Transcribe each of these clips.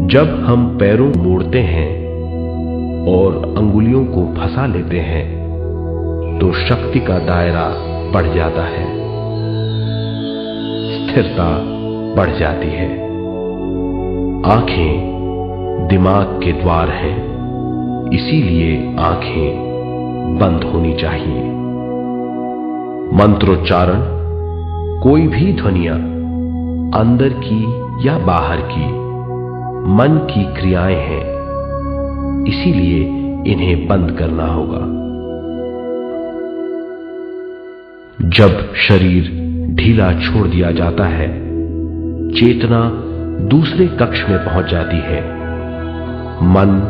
जब हम पैरों को मोड़ते हैं और अंगुलियों को फंसा लेते हैं तो शक्ति का दायरा बढ़ जाता है, स्थिरता बढ़ जाती है। आंखें दिमाग के द्वार हैं, इसीलिए आंखें बंद होनी चाहिए। मंत्रोच्चारण कोई भी ध्वनियां अंदर की या बाहर की मन की क्रियाएं हैं, इसीलिए इन्हें बंद करना होगा। जब शरीर ढीला छोड़ दिया जाता है, चेतना दूसरे कक्ष में पहुंच जाती है। मन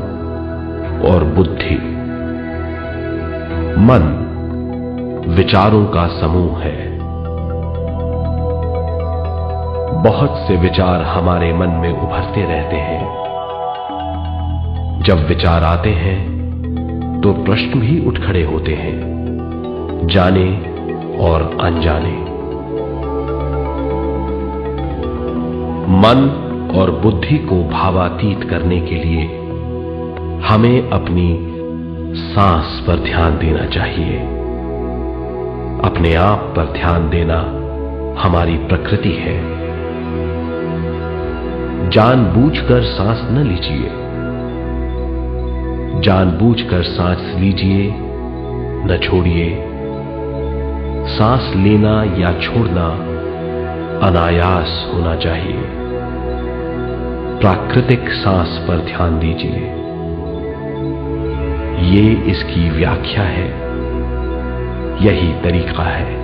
और बुद्धि। मन विचारों का समूह है। बहुत से विचार हमारे मन में उभरते रहते हैं। जब विचार आते हैं तो प्रश्न भी उठ खड़े होते हैं, जाने और अनजाने। मन और बुद्धि को भावातीत करने के लिए हमें अपनी सांस पर ध्यान देना चाहिए। अपने आप पर ध्यान देना हमारी प्रकृति है। जानबूझकर सांस न लीजिए। जानबूझकर सांस लीजिए, न छोड़िए। सांस लेना या छोड़ना अनायास होना चाहिए। प्राकृतिक सांस पर ध्यान दीजिए। ये इसकी व्याख्या है, यही तरीका है।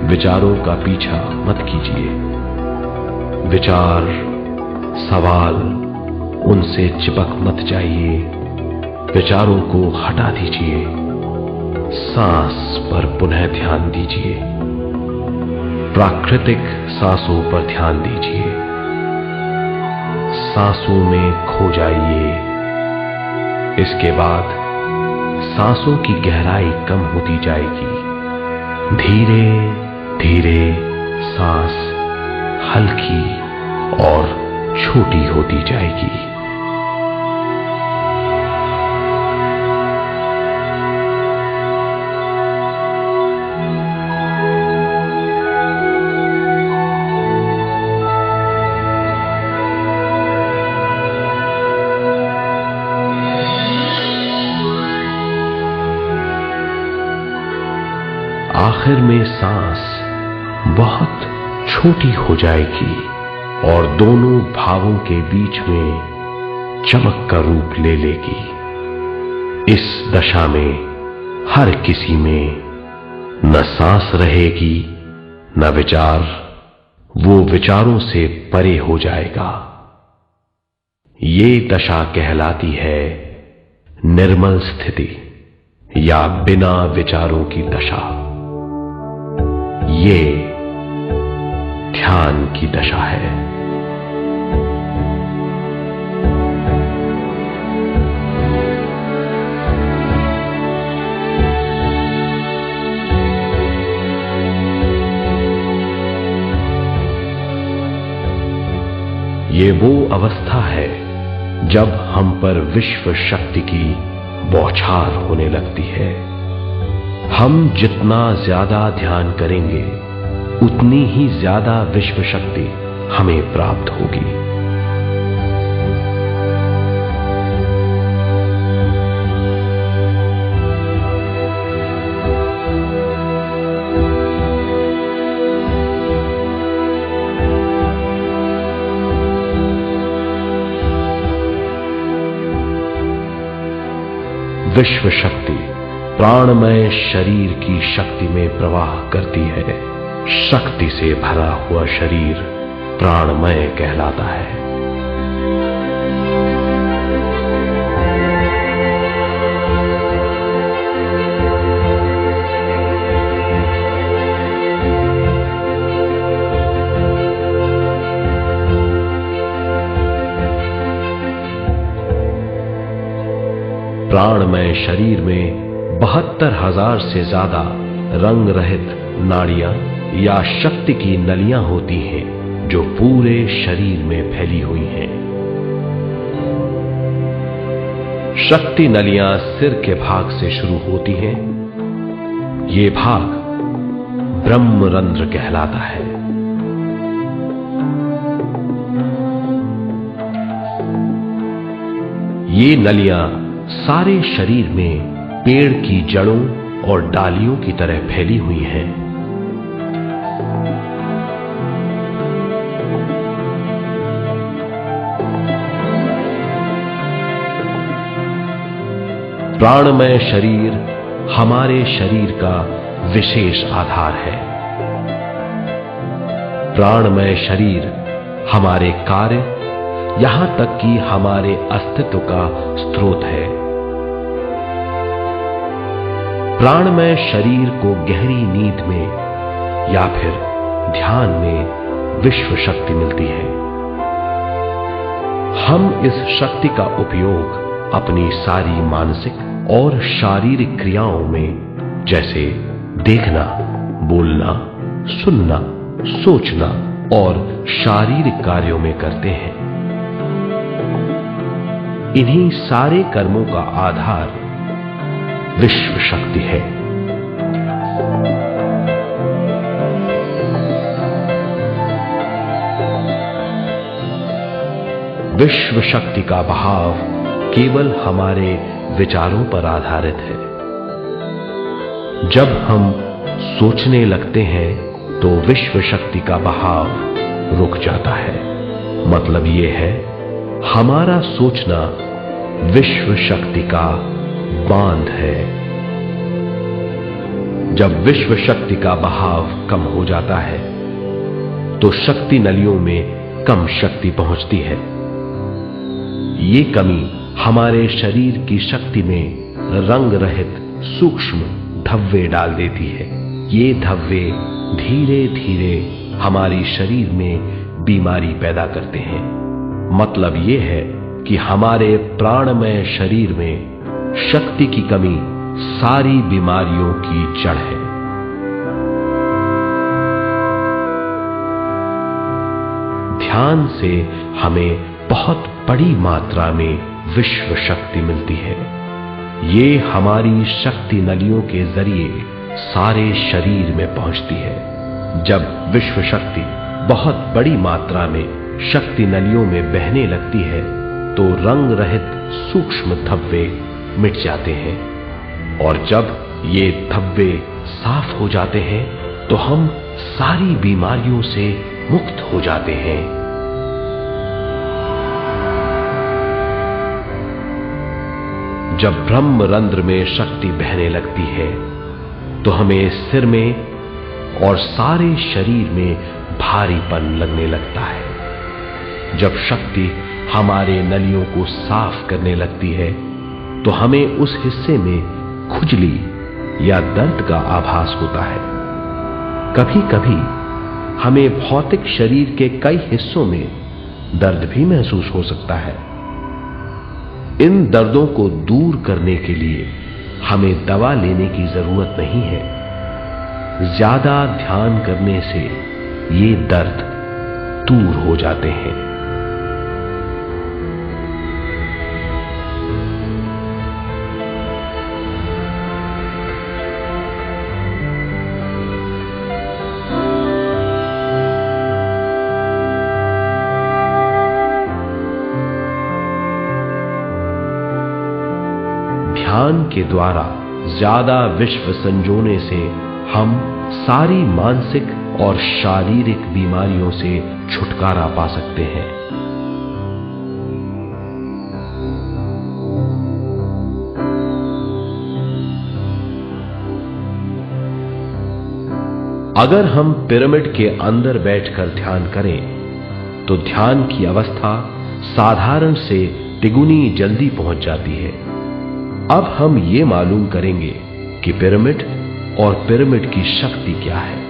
विचारों का पीछा मत कीजिए। विचार, सवाल, उनसे चिपक मत जाइए। विचारों को हटा दीजिए। सांस पर पुनः ध्यान दीजिए। प्राकृतिक सांसों पर ध्यान दीजिए। सांसों में खो जाइए। इसके बाद सांसों की गहराई कम होती जाएगी। धीरे धीरे सांस हल्की और छोटी होती जाएगी। आखिर में सांस बहुत छोटी हो जाएगी और दोनों भावों के बीच में चमक का रूप ले लेगी। इस दशा में हर किसी में न सांस रहेगी न विचार। वो विचारों से परे हो जाएगा। ये दशा कहलाती है निर्मल स्थिति या बिना विचारों की दशा। ये ध्यान की दशा है। ये वो अवस्था है जब हम पर विश्व शक्ति की बौछार होने लगती है। हम जितना ज्यादा ध्यान करेंगे उतनी ही ज्यादा विश्व शक्ति हमें प्राप्त होगी। विश्व शक्ति प्राणमय शरीर की शक्ति में प्रवाह करती है। शक्ति से भरा हुआ शरीर प्राणमय कहलाता है। प्राणमय शरीर में 72,000 से ज्यादा रंग रहित नाड़ियां या शक्ति की नलियां होती हैं जो पूरे शरीर में फैली हुई हैं। शक्ति नलियां सिर के भाग से शुरू होती हैं। ये भाग ब्रह्मरंध्र कहलाता है। ये नलियां सारे शरीर में पेड़ की जड़ों और डालियों की तरह फैली हुई हैं। प्राणमय शरीर हमारे शरीर का विशेष आधार है। प्राणमय शरीर हमारे कार्य, यहां तक कि हमारे अस्तित्व का स्रोत है। प्राणमय शरीर को गहरी नींद में या फिर ध्यान में विश्व शक्ति मिलती है। हम इस शक्ति का उपयोग अपनी सारी मानसिक और शारीरिक क्रियाओं में, जैसे देखना, बोलना, सुनना, सोचना और शारीरिक कार्यों में करते हैं। इन्हीं सारे कर्मों का आधार विश्व शक्ति है। विश्व शक्ति का बहाव केवल हमारे विचारों पर आधारित है। जब हम सोचने लगते हैं तो विश्व शक्ति का बहाव रुक जाता है। मतलब यह है, हमारा सोचना विश्व शक्ति का बांध है। जब विश्व शक्ति का बहाव कम हो जाता है तो शक्ति नलियों में कम शक्ति पहुंचती है। ये कमी हमारे शरीर की शक्ति में रंग रहित सूक्ष्म धब्बे डाल देती है। ये धब्बे धीरे धीरे हमारी शरीर में बीमारी पैदा करते हैं। मतलब ये है कि हमारे प्राणमय शरीर में शक्ति की कमी सारी बीमारियों की जड़ है। ध्यान से हमें बहुत बड़ी मात्रा में विश्व शक्ति मिलती है। ये हमारी शक्ति नलियों के जरिए सारे शरीर में पहुंचती है। जब विश्व शक्ति बहुत बड़ी मात्रा में शक्ति नलियों में बहने लगती है तो रंग रहित सूक्ष्म धब्बे मिट जाते हैं, और जब ये धब्बे साफ हो जाते हैं तो हम सारी बीमारियों से मुक्त हो जाते हैं। जब ब्रह्मरंध्र में शक्ति बहने लगती है तो हमें सिर में और सारे शरीर में भारीपन लगने लगता है। जब शक्ति हमारे नलियों को साफ करने लगती है तो हमें उस हिस्से में खुजली या दर्द का आभास होता है। कभी कभी हमें भौतिक शरीर के कई हिस्सों में दर्द भी महसूस हो सकता है। इन दर्दों को दूर करने के लिए हमें दवा लेने की जरूरत नहीं है। ज्यादा ध्यान करने से ये दर्द दूर हो जाते हैं। ध्यान के द्वारा ज्यादा विश्व संजोने से हम सारी मानसिक और शारीरिक बीमारियों से छुटकारा पा सकते हैं। अगर हम पिरामिड के अंदर बैठकर ध्यान करें तो ध्यान की अवस्था साधारण से तिगुनी जल्दी पहुंच जाती है। अब हम ये मालूम करेंगे कि पिरामिड और पिरामिड की शक्ति क्या है।